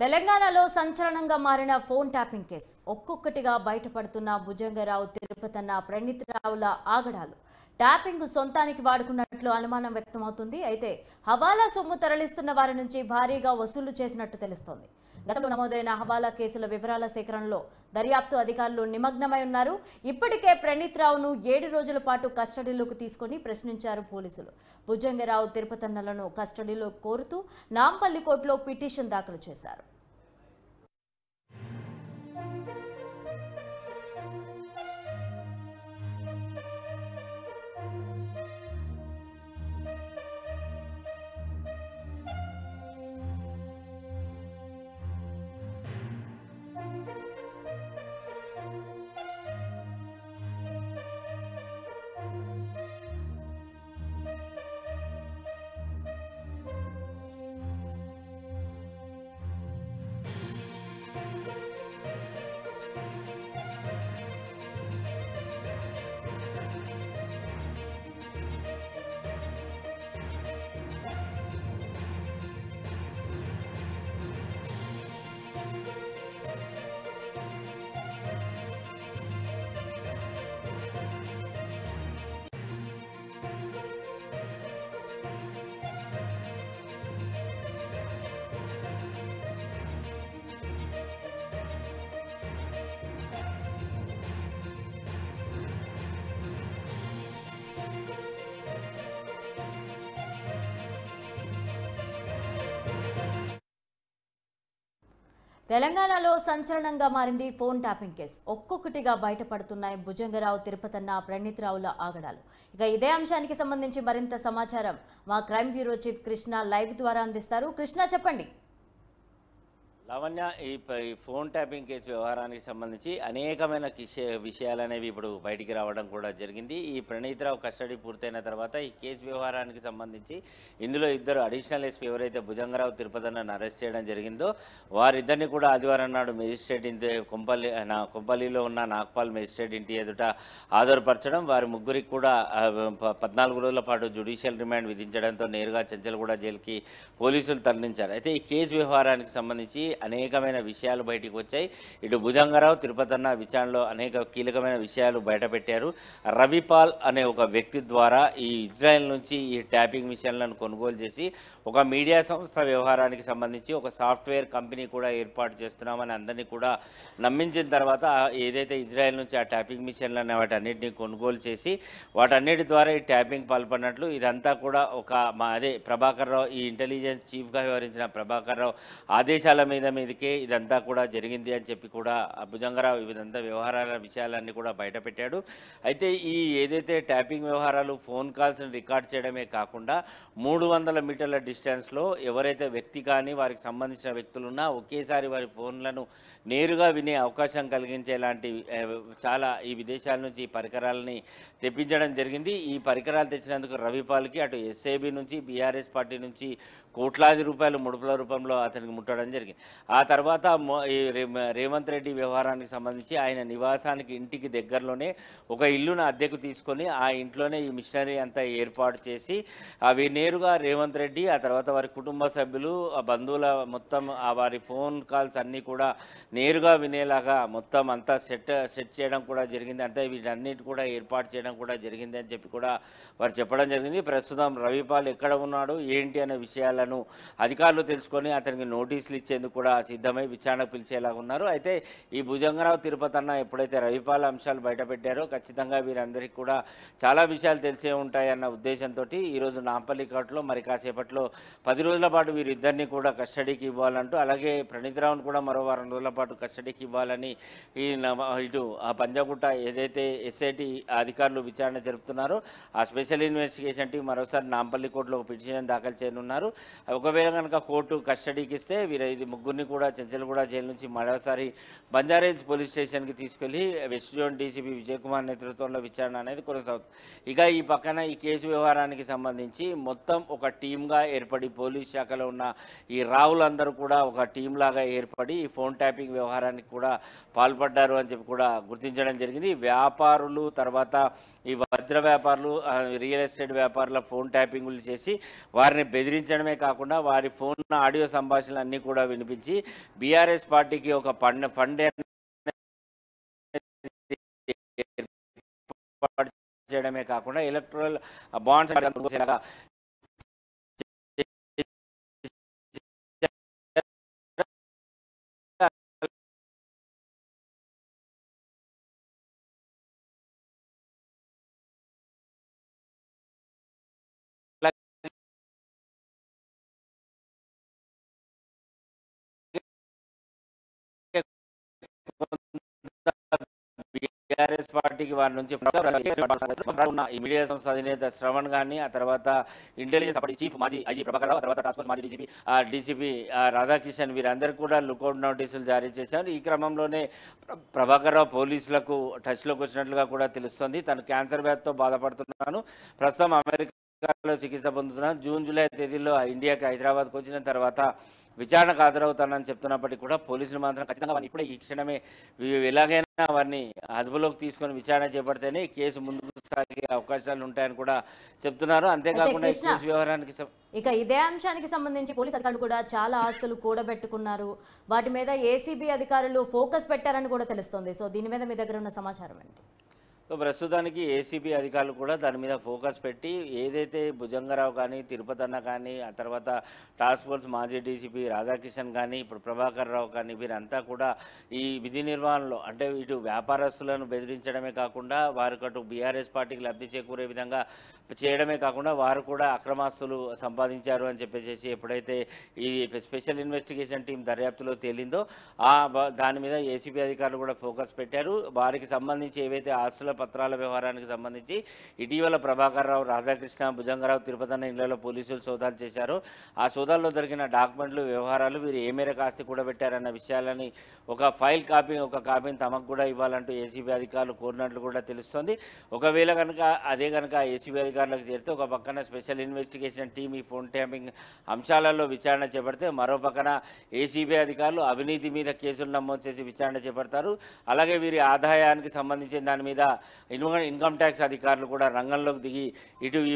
తెలంగాణలో సంచలనంగా మారిన ఫోన్ ట్యాపింగ్ కేసు ఒక్కొక్కటిగా బయటపడుతున్న భుజంగరావు తిరుపతన్న ప్రణీత్ రావుల ఆగడాలు ట్యాపింగ్ సొంతానికి వాడుకున్నట్లు అనుమానం వ్యక్తమవుతుంది. అయితే హవాలా సొమ్ము తరలిస్తున్న వారి నుంచి భారీగా వసూలు చేసినట్టు తెలుస్తోంది. గతంలో నమోదైన హవాలా కేసుల వివరాల సేకరణలో దర్యాప్తు అధికారులు నిమగ్నమై ఉన్నారు. ఇప్పటికే ప్రణీత్ రావును 7 రోజుల పాటు కస్టడీలోకి తీసుకుని ప్రశ్నించారు పోలీసులు. భుజంగరావు తిరుపతన్నలను కస్టడీలో కోరుతూ నాంపల్లి కోర్టులో పిటిషన్ దాఖలు చేశారు. తెలంగాణలో సంచలనంగా మారింది ఫోన్ ట్యాపింగ్ కేసు. ఒక్కొక్కటిగా బయటపడుతున్నాయి భుజంగరావు తిరుపతన్న ప్రణీత్ రావుల ఆగడాలు. ఇక ఇదే అంశానికి సంబంధించి మరింత సమాచారం మా crime bureau chief Krishna live ద్వారా అందిస్తారు. కృష్ణ, చెప్పండి. లావణ్య, ఈ ఫోన్ ట్యాపింగ్ కేసు వ్యవహారానికి సంబంధించి అనేకమైన విషయాలు అనేవి ఇప్పుడు బయటికి రావడం కూడా జరిగింది. ఈ ప్రణీత్ రావు కస్టడీ పూర్తయిన తర్వాత ఈ కేసు వ్యవహారానికి సంబంధించి ఇందులో ఇద్దరు అడిషనల్ ఎస్పీ ఎవరైతే భుజంగరావు తిరుపతన్నను అరెస్ట్ చేయడం జరిగిందో వారిద్దరిని కూడా ఆదివారం నాడు మేజిస్ట్రేట్ ఇంటి కొంపల్లిలో ఉన్న నాగ్పాల్ మేజిస్ట్రేట్ ఇంటి ఎదుట హాజరుపరచడం, వారి ముగ్గురికి కూడా 14 రోజుల పాటు జ్యుడిషియల్ రిమాండ్ విధించడంతో నేరుగా చెంచల్గూడ జైలుకి పోలీసులు తరలించారు. అయితే ఈ కేసు వ్యవహారానికి సంబంధించి అనేకమైన విషయాలు బయటికి వచ్చాయి. ఇటు భుజంగరావు తిరుపతన్న విచారణలో అనేక కీలకమైన విషయాలు బయటపెట్టారు. రవిపాల్ అనే ఒక వ్యక్తి ద్వారా ఈ ఇజ్రాయెల్ నుంచి ఈ ట్యాపింగ్ మిషన్లను కొనుగోలు చేసి ఒక మీడియా సంస్థ వ్యవహారానికి సంబంధించి ఒక సాఫ్ట్వేర్ కంపెనీ కూడా ఏర్పాటు చేస్తున్నామని అందరినీ కూడా నమ్మించిన తర్వాత ఏదైతే ఇజ్రాయెల్ నుంచి ఆ ట్యాపింగ్ మిషన్లను వాటన్నిటిని కొనుగోలు చేసి వాటన్నిటి ద్వారా ఈ ట్యాపింగ్ పాల్పడినట్లు ఇదంతా కూడా ప్రభాకర్ రావు, ఈ ఇంటెలిజెన్స్ చీఫ్గా వ్యవహరించిన ప్రభాకర్ రావు ఆదేశాల మీదకే ఇదంతా కూడా జరిగింది అని చెప్పి కూడా భుజంగరావు ఇదంతా వ్యవహారాల విషయాలన్నీ కూడా బయటపెట్టాడు. అయితే ఈ ఏదైతే ట్యాపింగ్ వ్యవహారాలు ఫోన్ కాల్స్ని రికార్డ్ చేయడమే కాకుండా 300 మీటర్ల డిస్టెన్స్లో ఎవరైతే వ్యక్తి కానీ వారికి సంబంధించిన వ్యక్తులున్నా ఒకేసారి వారి ఫోన్లను నేరుగా వినే అవకాశం కలిగించేలాంటి చాలా ఈ విదేశాల నుంచి ఈ పరికరాలని తెప్పించడం జరిగింది. ఈ పరికరాలు తెచ్చినందుకు రవిపాల్కి అటు ఎస్ఏబి నుంచి బీఆర్ఎస్ పార్టీ నుంచి కోట్లాది రూపాయలు ముడుపుల రూపంలో అతనికి ముట్టడం జరిగింది. ఆ తర్వాత రేవంత్ రెడ్డి వ్యవహారానికి సంబంధించి ఆయన నివాసానికి ఇంటికి దగ్గరలోనే ఒక ఇల్లును అద్దెకు తీసుకొని ఆ ఇంట్లోనే ఈ మిషనరీ అంతా ఏర్పాటు చేసి అవి నేరుగా రేవంత్ రెడ్డి ఆ తర్వాత వారి కుటుంబ సభ్యులు ఆ బంధువుల మొత్తం వారి ఫోన్ కాల్స్ అన్నీ కూడా నేరుగా వినేలాగా మొత్తం అంతా సెట్ చేయడం కూడా జరిగింది. అంటే వీటన్నిటి కూడా ఏర్పాటు చేయడం కూడా జరిగింది అని చెప్పి కూడా వారు చెప్పడం జరిగింది. ప్రస్తుతం రవిపాల్ ఎక్కడ ఉన్నాడు ఏంటి అనే విషయాలను అధికారులు తెలుసుకొని అతనికి నోటీసులు ఇచ్చేందుకు కూడా సిద్ధమై విచారణ పిలిచేలాగా ఉన్నారు. అయితే ఈ భుజంగరావు తిరుపతన్న ఎప్పుడైతే రవిపాల్ అంశాలు బయటపెట్టారో ఖచ్చితంగా వీరందరికీ కూడా చాలా విషయాలు తెలిసే ఉంటాయన్న ఉద్దేశంతో ఈరోజు నాంపల్లి కోర్టులో మరి కాసేపట్లో 10 రోజుల పాటు వీరిద్దరిని కూడా కస్టడీకి ఇవ్వాలంటూ, అలాగే ప్రణీత్ రావును కూడా మరో 2 రోజుల పాటు కస్టడీకి ఇవ్వాలని ఇటు ఆ పంజాగుట్ట ఏదైతే ఎస్ఐటి అధికారులు విచారణ జరుపుతున్నారో ఆ స్పెషల్ ఇన్వెస్టిగేషన్ టీం మరోసారి నాంపల్లి కోర్టులో ఒక పిటిషన్ దాఖలు చేయనున్నారు. ఒకవేళ కనుక కోర్టు కస్టడీకి ఇస్తే ఇది ముగ్గురిని కూడా చెంచల్గూడ జైలు నుంచి మరోసారి బంజారాహిల్స్ పోలీస్ స్టేషన్కి తీసుకెళ్లి west zone DCP Vijay Kumar నేతృత్వంలో విచారణ అనేది కొనసాగుతుంది. ఇక ఈ పక్కన ఈ కేసు వ్యవహారానికి సంబంధించి మొత్తం ఒక టీమ్గా ఏర్పడి పోలీస్ శాఖలో ఉన్న ఈ రావులందరూ కూడా ఒక టీం లాగా ఏర్పడి ఈ ఫోన్ ట్యాపింగ్ వ్యవహారానికి కూడా పాల్పడ్డారు అని చెప్పి కూడా గుర్తించడం జరిగింది. వ్యాపారులు తర్వాత ఈ వజ్ర వ్యాపారులు రియల్ ఎస్టేట్ వ్యాపారుల ఫోన్ ట్యాపింగ్లు చేసి వారిని బెదిరించడమే కాకుండా వారి ఫోన్ ఆడియో సంభాషణలు అన్నీ కూడా వినిపించారు. సంబంధించి బీఆర్ఎస్ పార్టీకి ఒక ఫండ్ ఏర్పాటు చేయడమే కాకుండా ఎలక్ట్రల్ బాండ్స్ బీఆర్ఎస్ పార్టీకి వారి నుంచి ఈ మీడియా సంస్థ అధినేత శ్రవణ్ గారిని, ఆ తర్వాత ఇంటెలిజెన్స్ చీఫ్ మాజీ ఐజీ ప్రభాకర్ రావు, తర్వాత టాస్క్ ఫోర్స్ మాజీ డీసీపీ రాధాకిషన్ వీరందరికీ కూడా లుకౌట్ నోటీసులు జారీ చేశారు. ఈ క్రమంలోనే ప్రభాకర్ రావు పోలీసులకు టచ్లోకి వచ్చినట్లుగా కూడా తెలుస్తోంది. తను క్యాన్సర్ వ్యాధితో బాధపడుతున్నాను, ప్రస్తుతం అమెరికాలో చికిత్స పొందుతున్నాను, జూన్ జూలై తేదీల్లో ఇండియాకి హైదరాబాద్కు వచ్చిన తర్వాత విచారణకు హాజరవుతానని చెప్తున్నప్పటికీ కూడా పోలీసులు మాత్రం ఖచ్చితంగా వారిని ఇప్పుడే ఈ క్షణమే ఎలాగైనా వారిని అదుపులోకి తీసుకొని విచారణ చేపడితేనే కేసు ముందుకు సాగే అవకాశాలు ఉంటాయని కూడా చెప్తున్నారు. అంతేకాకుండా ఈ కేసు వ్యవహారానికి ఇక ఇదే అంశానికి సంబంధించి పోలీసు అధికారులు కూడా చాలా ఆస్తులు కూడబెట్టుకున్నారు, వాటి మీద ఏసీబీ అధికారులు ఫోకస్ పెట్టారని కూడా తెలుస్తోంది. సో దీని మీద మీ దగ్గర ఉన్న సమాచారం ఏంటి? సో ప్రస్తుతానికి ఏసీబీ అధికారులు కూడా దాని మీద ఫోకస్ పెట్టి ఏదైతే భుజంగరావు కానీ, తిరుపతి అన్న కానీ, ఆ తర్వాత టాస్క్ ఫోర్స్ మాజీ డీసీపీ రాధాకిషన్ కానీ, ఇప్పుడు ప్రభాకర్ రావు కానీ వీరంతా కూడా ఈ విధి నిర్వహణలో అంటే ఇటు వ్యాపారస్తులను బెదిరించడమే కాకుండా వారికి అటు బీఆర్ఎస్ పార్టీకి లబ్ధి చేకూరే విధంగా చేయడమే కాకుండా వారు కూడా అక్రమాస్తులు సంపాదించారు అని చెప్పేసి ఎప్పుడైతే ఈ స్పెషల్ ఇన్వెస్టిగేషన్ టీం దర్యాప్తులో తేలిందో దాని మీద ఏసీబీ అధికారులు కూడా ఫోకస్ పెట్టారు. వారికి సంబంధించి ఏవైతే ఆస్తుల పత్రాల వ్యవహారానికి సంబంధించి ఇటీవల ప్రభాకర్ రావు, రాధాకృష్ణ, భుజంగరావు, తిరుపతన్న ఇళ్లలో పోలీసులు సోదాలు చేశారు. ఆ సోదాల్లో దొరికిన డాక్యుమెంట్లు, వ్యవహారాలు వీరు ఏ మేరకు ఆస్తి కూడబెట్టారన్న విషయాలని ఒక కాపీని తమకు కూడా ఇవ్వాలంటూ ఏసీబీ అధికారులు కోరినట్లు కూడా తెలుస్తోంది. ఒకవేళ కనుక ఏసీబీ అధికారులకు చేరితే ఒక పక్కన స్పెషల్ ఇన్వెస్టిగేషన్ టీం ఈ ఫోన్ ట్యాపింగ్ అంశాలలో విచారణ చేపడితే మరో పక్కన ఏసీబీ అధికారులు అవినీతి మీద కేసులు నమోదు చేసి విచారణ చేపడతారు. అలాగే వీరి ఆదాయానికి సంబంధించిన దాని మీద ఇన్కమ్ ట్యాక్స్ అధికారులు కూడా రంగంలోకి దిగి ఇటు ఈ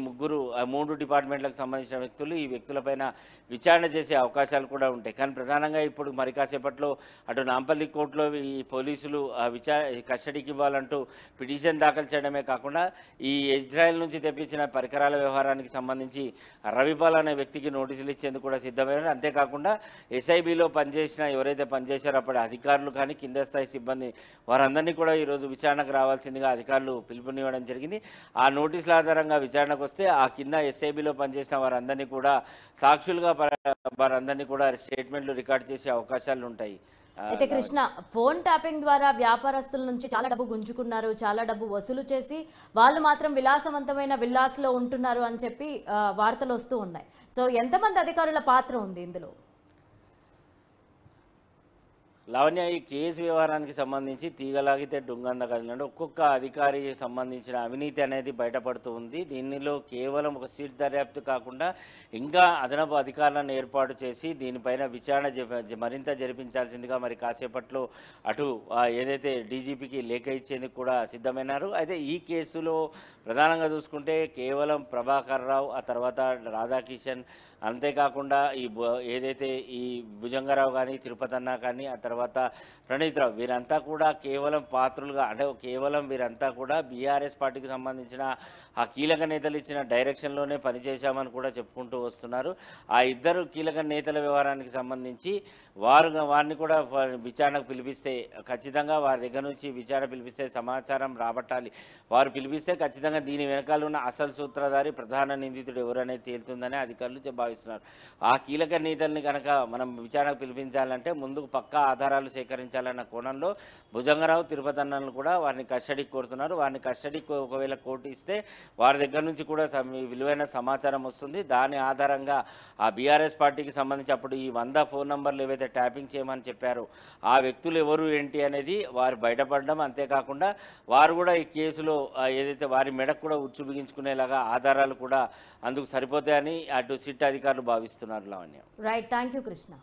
ముగ్గురు 3 డిపార్ట్మెంట్లకు సంబంధించిన వ్యక్తులు ఈ వ్యక్తులపైన విచారణ చేసే అవకాశాలు కూడా ఉంటాయి. కానీ ప్రధానంగా ఇప్పుడు మరి కాసేపట్లో అటు నాంపల్లి కోర్టులో ఈ పోలీసులు కస్టడీకి ఇవ్వాలంటూ పిటిషన్ దాఖలు చేయడమే కాకుండా ఈ ఇజ్రాయెల్ నుంచి తెప్పించిన పరికరాల వ్యవహారానికి సంబంధించి రవిపాల్ అనే వ్యక్తికి నోటీసులు ఇచ్చేందుకు కూడా సిద్ధమైనారు. అంతేకాకుండా ఎస్ఐబిలో ఎవరైతే పనిచేశారో అప్పటి అధికారులు కానీ కింద స్థాయి సిబ్బంది వారందరినీ కూడా ఈరోజు విచారణకు రావాల్సిందిగా అధికారులు పిలుపునివ్వడం జరిగింది. ఆ నోటీసుల ఆధారంగా విచారణకు వస్తే ఆ కింద ఎస్ఐబిలో పనిచేసిన వారందరినీ కూడా సాక్షులుగా వారందరినీ కూడా స్టేట్మెంట్లు రికార్డ్ చేసే అవకాశాలు ఉంటాయి. అయితే కృష్ణ, ఫోన్ ట్యాపింగ్ ద్వారా వ్యాపారస్తుల నుంచి చాలా డబ్బు గుంజుకున్నారు, చాలా డబ్బు వసూలు చేసి వాళ్ళు మాత్రం విలాసవంతమైన విల్లాస్లో ఉంటున్నారు అని చెప్పి వార్తలు వస్తూ ఉన్నాయి. సో ఎంతమంది అధికారుల పాత్ర ఉంది ఇందులో? లావణ్య, ఈ కేసు వ్యవహారానికి సంబంధించి తీగలాగితే డుంగంద కదిలినట్టు ఒక్కొక్క అధికారికి సంబంధించిన అవినీతి అనేది బయటపడుతూ ఉంది. దీనిలో కేవలం ఒక సీట్ దర్యాప్తు కాకుండా ఇంకా అదనపు అధికారులను ఏర్పాటు చేసి దీనిపైన విచారణ మరింత జరిపించాల్సిందిగా మరి కాసేపట్లో అటు ఏదైతే డీజీపీకి లేఖ ఇచ్చేందుకు కూడా సిద్ధమైనారు. అయితే ఈ కేసులో ప్రధానంగా చూసుకుంటే కేవలం ప్రభాకర్ రావు, ఆ తర్వాత రాధాకిషన్, అంతేకాకుండా ఏదైతే ఈ భుజంగరావు కానీ, తిరుపతన్న కానీ, ఆ తర్వాత ప్రణీత్ రావు వీరంతా కూడా కేవలం పాత్రులుగా అంటే కేవలం వీరంతా కూడా బీఆర్ఎస్ పార్టీకి సంబంధించిన ఆ కీలక నేతలు ఇచ్చిన డైరెక్షన్లోనే పనిచేశామని కూడా చెప్పుకుంటూ వస్తున్నారు. ఆ ఇద్దరు కీలక నేతల వ్యవహారానికి సంబంధించి వారిని కూడా విచారణకు పిలిపిస్తే ఖచ్చితంగా వారి దగ్గర నుంచి విచారణ పిలిపిస్తే సమాచారం రాబట్టాలి. వారు పిలిపిస్తే ఖచ్చితంగా దీని వెనకాల ఉన్న అసలు సూత్రధారి ప్రధాన నిందితుడు ఎవరనేది తేలుతుందని అధికారులు భావిస్తున్నారు. ఆ కీలక నేతల్ని కనుక మనం విచారణకు పిలిపించాలంటే ముందుకు పక్కా ఆధారాలు సేకరించాలన్న కోణంలో భుజంగరావు, తిరుపతన్నలను కూడా వారిని కస్టడీకి కోరుతున్నారు. వారిని కస్టడీకి ఒకవేళ కోర్టు ఇస్తే వారి దగ్గర నుంచి కూడా విలువైన సమాచారం వస్తుంది. దాని ఆధారంగా ఆ బీఆర్ఎస్ పార్టీకి సంబంధించి అప్పుడు ఈ 100 ఫోన్ నంబర్లు ఏవైతే ట్యాపింగ్ చేయమని చెప్పారో ఆ వ్యక్తులు ఎవరు ఏంటి అనేది వారు బయటపడడం, అంతేకాకుండా వారు కూడా ఈ కేసులో ఏదైతే వారి మెడకు కూడా ఉచ్చు బిగించుకునేలాగా ఆధారాలు కూడా అందుకు సరిపోతాయని అటు సిట్ అధికారులు భావిస్తున్నారు. Lavanya, right, thank you Krishna.